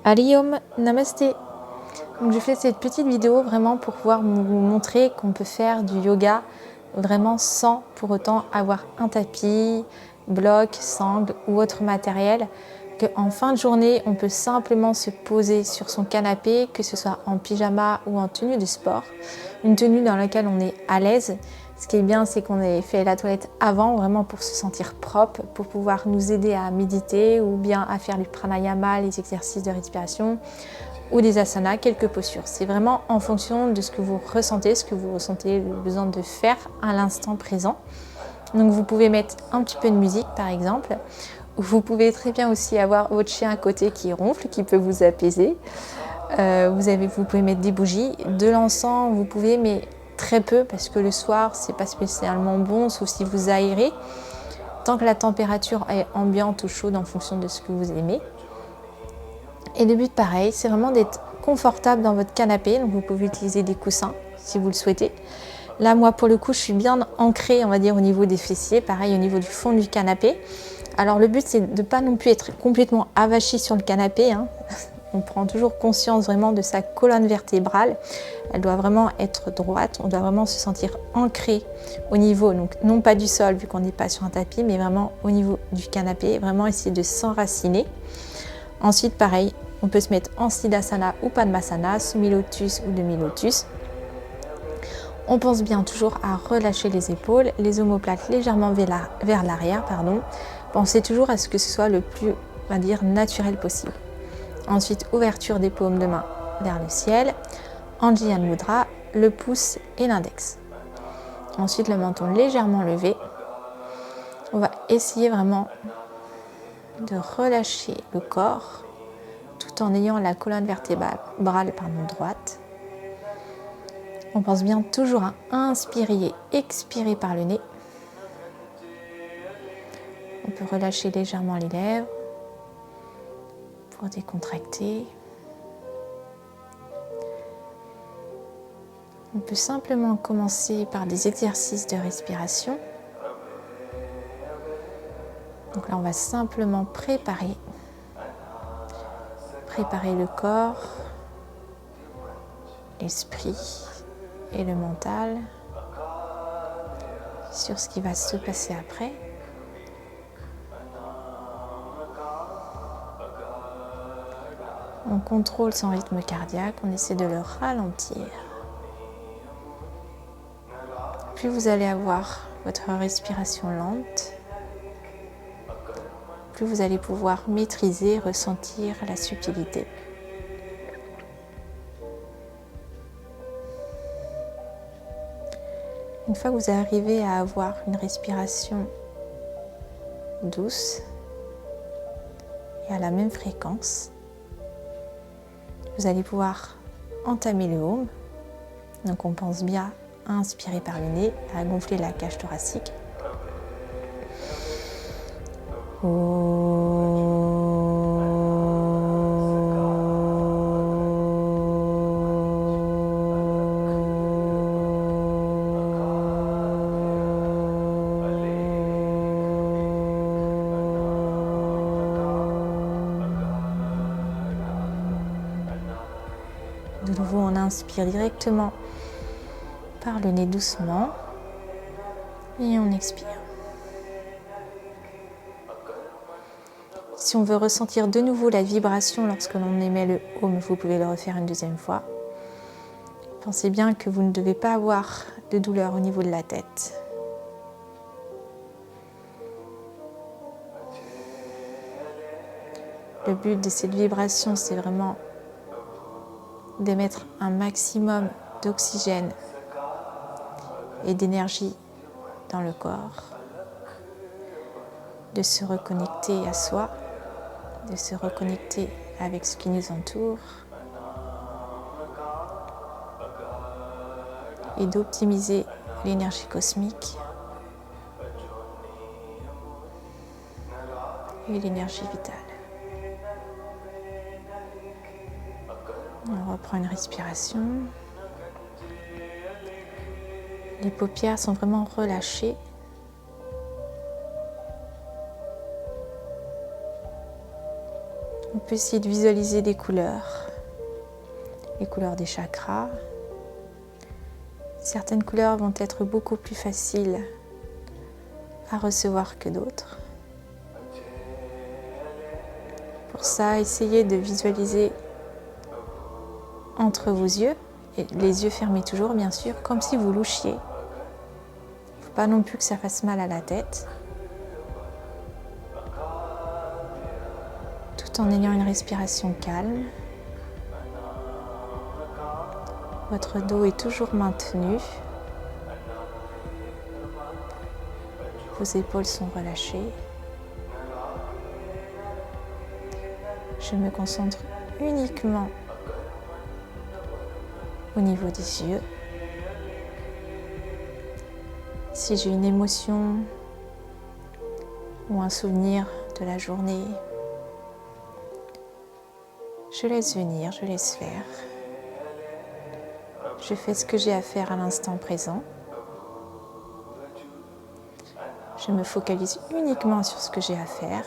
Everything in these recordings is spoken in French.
Hari Om, Namasté. Donc je fais cette petite vidéo vraiment pour pouvoir vous montrer qu'on peut faire du yoga vraiment sans pour autant avoir un tapis, bloc, sangle ou autre matériel. Qu'en fin de journée, on peut simplement se poser sur son canapé, que ce soit en pyjama ou en tenue de sport. Une tenue dans laquelle on est à l'aise. Ce qui est bien, c'est qu'on ait fait la toilette avant, vraiment pour se sentir propre, pour pouvoir nous aider à méditer ou bien à faire du pranayama, les exercices de respiration, ou des asanas, quelques postures. C'est vraiment en fonction de ce que vous ressentez le besoin de faire à l'instant présent. Donc vous pouvez mettre un petit peu de musique par exemple. Vous pouvez très bien aussi avoir votre chien à côté qui ronfle, qui peut vous apaiser. Vous pouvez mettre des bougies, de l'encens, vous pouvez, mais très peu parce que le soir c'est pas spécialement bon, sauf si vous aérez. Tant que la température est ambiante ou chaude en fonction de ce que vous aimez. Et le but pareil, c'est vraiment d'être confortable dans votre canapé. Donc vous pouvez utiliser des coussins si vous le souhaitez. Là moi pour le coup je suis bien ancrée on va dire au niveau des fessiers, pareil au niveau du fond du canapé. Alors le but c'est de ne pas non plus être complètement avachi sur le canapé. On prend toujours conscience vraiment de sa colonne vertébrale. Elle doit vraiment être droite, on doit vraiment se sentir ancré au niveau, donc non pas du sol vu qu'on n'est pas sur un tapis, mais vraiment au niveau du canapé, vraiment essayer de s'enraciner. Ensuite pareil, on peut se mettre en Siddhasana ou Padmasana, semi-lotus ou demi-lotus. On pense bien toujours à relâcher les épaules, les omoplates légèrement vers l'arrière. Pensez toujours à ce que ce soit le plus, on va dire, naturel possible. Ensuite, ouverture des paumes de main vers le ciel. Anjali Mudra, le pouce et l'index. Ensuite, le menton légèrement levé. On va essayer vraiment de relâcher le corps tout en ayant la colonne vertébrale droite. On pense bien toujours à inspirer et expirer par le nez. On peut relâcher légèrement les lèvres pour décontracter. On peut simplement commencer par des exercices de respiration. Donc là, on va simplement préparer le corps, l'esprit et le mental sur ce qui va se passer après. On contrôle son rythme cardiaque, on essaie de le ralentir. Plus vous allez avoir votre respiration lente, plus vous allez pouvoir maîtriser, ressentir la subtilité. Une fois que vous arrivez à avoir une respiration douce et à la même fréquence, vous allez pouvoir entamer le Om. Donc on pense bien à inspirer par le nez, à gonfler la cage thoracique. De nouveau, on inspire directement par le nez doucement et on expire. Si on veut ressentir de nouveau la vibration lorsque l'on émet le Om, vous pouvez le refaire une deuxième fois. Pensez bien que vous ne devez pas avoir de douleur au niveau de la tête. Le but de cette vibration, c'est vraiment d'émettre un maximum d'oxygène et d'énergie dans le corps, de se reconnecter à soi, de se reconnecter avec ce qui nous entoure et d'optimiser l'énergie cosmique et l'énergie vitale. On reprend une respiration. Les paupières sont vraiment relâchées. On peut essayer de visualiser des couleurs, les couleurs des chakras. Certaines couleurs vont être beaucoup plus faciles à recevoir que d'autres. Pour ça, essayez de visualiser entre vos yeux, et les yeux fermés toujours bien sûr, comme si vous louchiez. Il ne faut pas non plus que ça fasse mal à la tête. Tout en ayant une respiration calme. Votre dos est toujours maintenu. Vos épaules sont relâchées. Je me concentre uniquement au niveau des yeux. Si j'ai une émotion ou un souvenir de la journée, je laisse venir, je laisse faire. Je fais ce que j'ai à faire à l'instant présent. Je me focalise uniquement sur ce que j'ai à faire.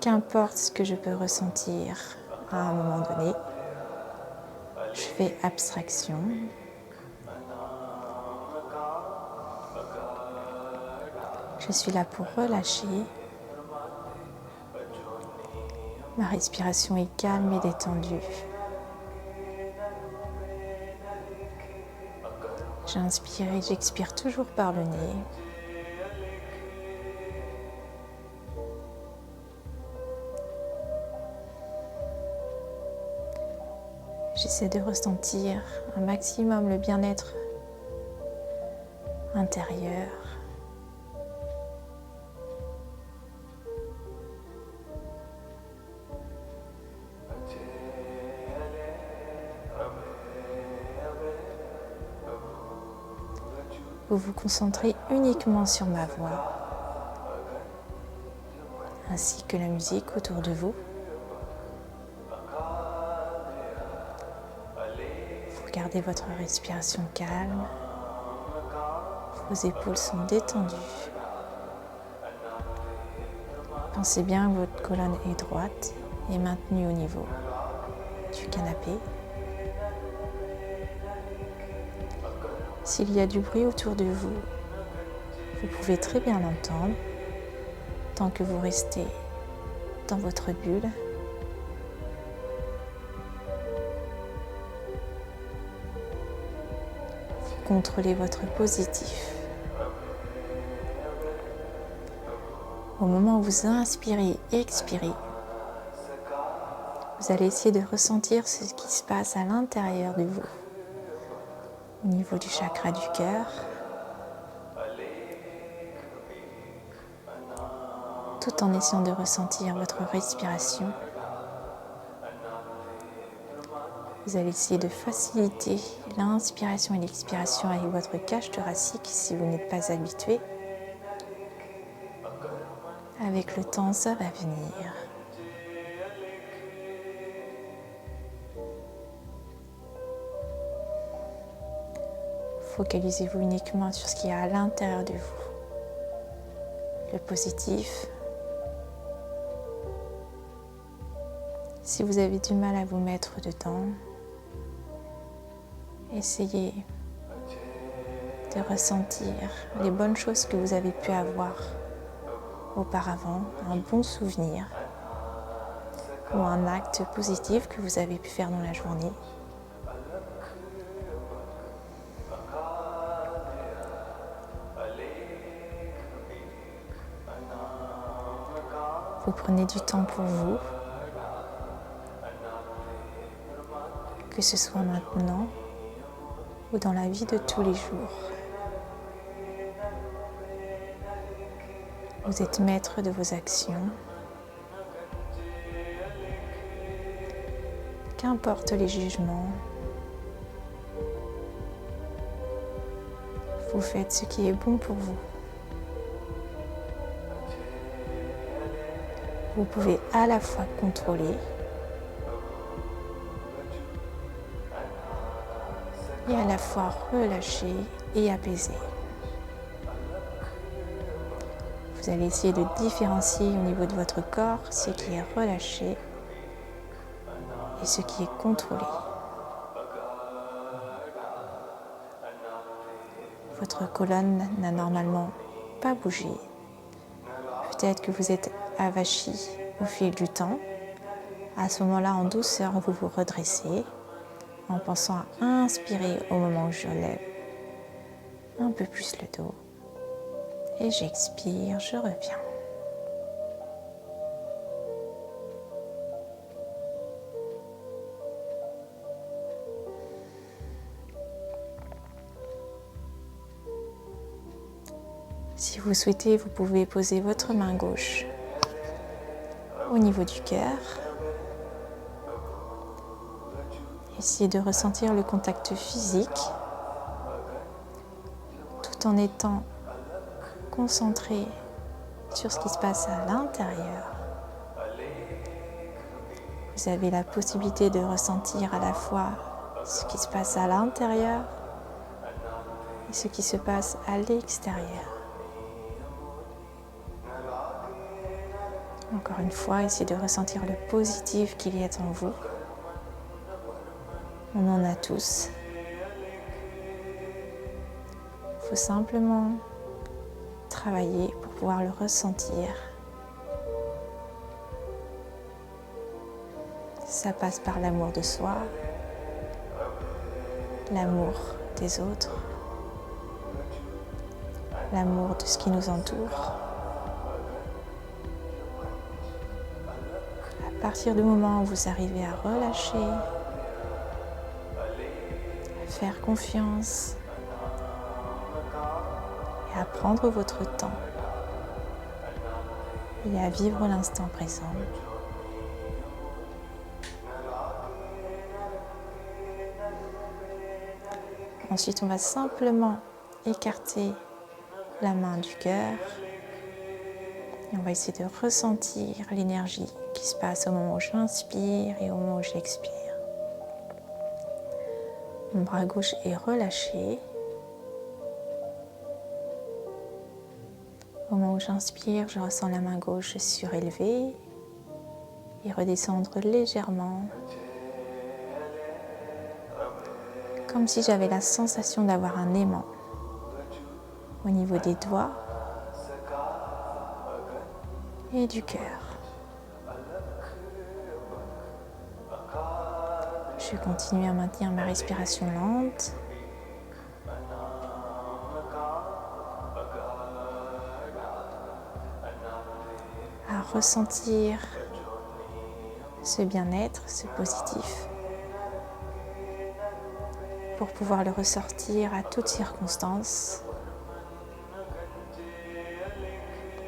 Qu'importe ce que je peux ressentir à un moment donné, je fais abstraction. Je suis là pour relâcher. Ma respiration est calme et détendue. J'inspire et j'expire toujours par le nez. J'essaie de ressentir un maximum le bien-être intérieur. Vous vous concentrez uniquement sur ma voix, ainsi que la musique autour de vous. Vous gardez votre respiration calme, vos épaules sont détendues. Pensez bien que votre colonne est droite et maintenue au niveau du canapé. S'il y a du bruit autour de vous, vous pouvez très bien l'entendre tant que vous restez dans votre bulle. Vous contrôlez votre positif. Au moment où vous inspirez et expirez, vous allez essayer de ressentir ce qui se passe à l'intérieur de vous. Au niveau du chakra du cœur, tout en essayant de ressentir votre respiration. Vous allez essayer de faciliter l'inspiration et l'expiration avec votre cage thoracique si vous n'êtes pas habitué. Avec le temps, ça va venir. Focalisez-vous uniquement sur ce qu'il y a à l'intérieur de vous. Le positif. Si vous avez du mal à vous mettre dedans, essayez de ressentir les bonnes choses que vous avez pu avoir auparavant, un bon souvenir ou un acte positif que vous avez pu faire dans la journée. Vous prenez du temps pour vous, que ce soit maintenant ou dans la vie de tous les jours. Vous êtes maître de vos actions. Qu'importe les jugements, vous faites ce qui est bon pour vous. Vous pouvez à la fois contrôler et à la fois relâcher et apaiser. Vous Vous allez essayer de différencier au niveau de votre corps ce qui est relâché et ce qui est contrôlé. Votre colonne n'a normalement pas bougé. Peut-être que vous êtes avachi au fil du temps. À ce moment-là, en douceur, vous vous redressez en pensant à inspirer au moment où je lève un peu plus le dos. Et j'expire, je reviens. Si vous souhaitez, vous pouvez poser votre main gauche au niveau du cœur. Essayez de ressentir le contact physique tout en étant concentré sur ce qui se passe à l'intérieur. Vous avez la possibilité de ressentir à la fois ce qui se passe à l'intérieur et ce qui se passe à l'extérieur. Encore une fois, essayez de ressentir le positif qu'il y a en vous. On en a tous. Il faut simplement travailler pour pouvoir le ressentir. Ça passe par l'amour de soi, l'amour des autres, l'amour de ce qui nous entoure. À partir du moment où vous arrivez à relâcher, à faire confiance et à prendre votre temps et à vivre l'instant présent, ensuite, on va simplement écarter la main du cœur et on va essayer de ressentir l'énergie qui se passe au moment où j'inspire et au moment où j'expire. Mon bras gauche est relâché. Au moment où j'inspire, je ressens la main gauche surélevée et redescendre légèrement, comme si j'avais la sensation d'avoir un aimant au niveau des doigts et du cœur. Je continue à maintenir ma respiration lente. À ressentir ce bien-être, ce positif, pour pouvoir le ressortir à toutes circonstances.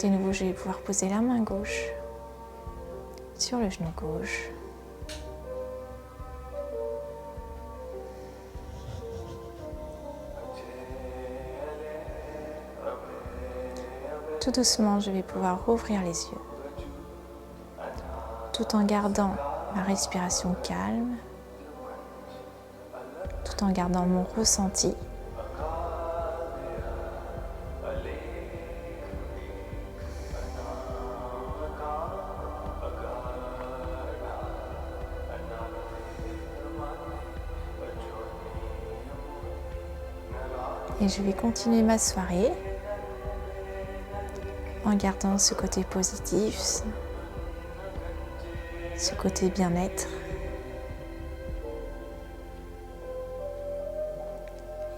De nouveau, je vais pouvoir poser la main gauche sur le genou gauche. Tout doucement, je vais pouvoir rouvrir les yeux, tout en gardant ma respiration calme, tout en gardant mon ressenti. Et je vais continuer ma soirée en gardant ce côté positif, ce côté bien-être.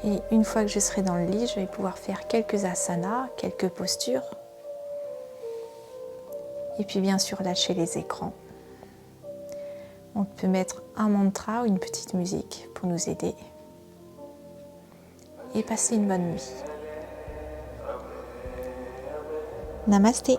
Et une fois que je serai dans le lit, je vais pouvoir faire quelques asanas, quelques postures. Et puis bien sûr lâcher les écrans. On peut mettre un mantra ou une petite musique pour nous aider. Et passer une bonne nuit. Namasté.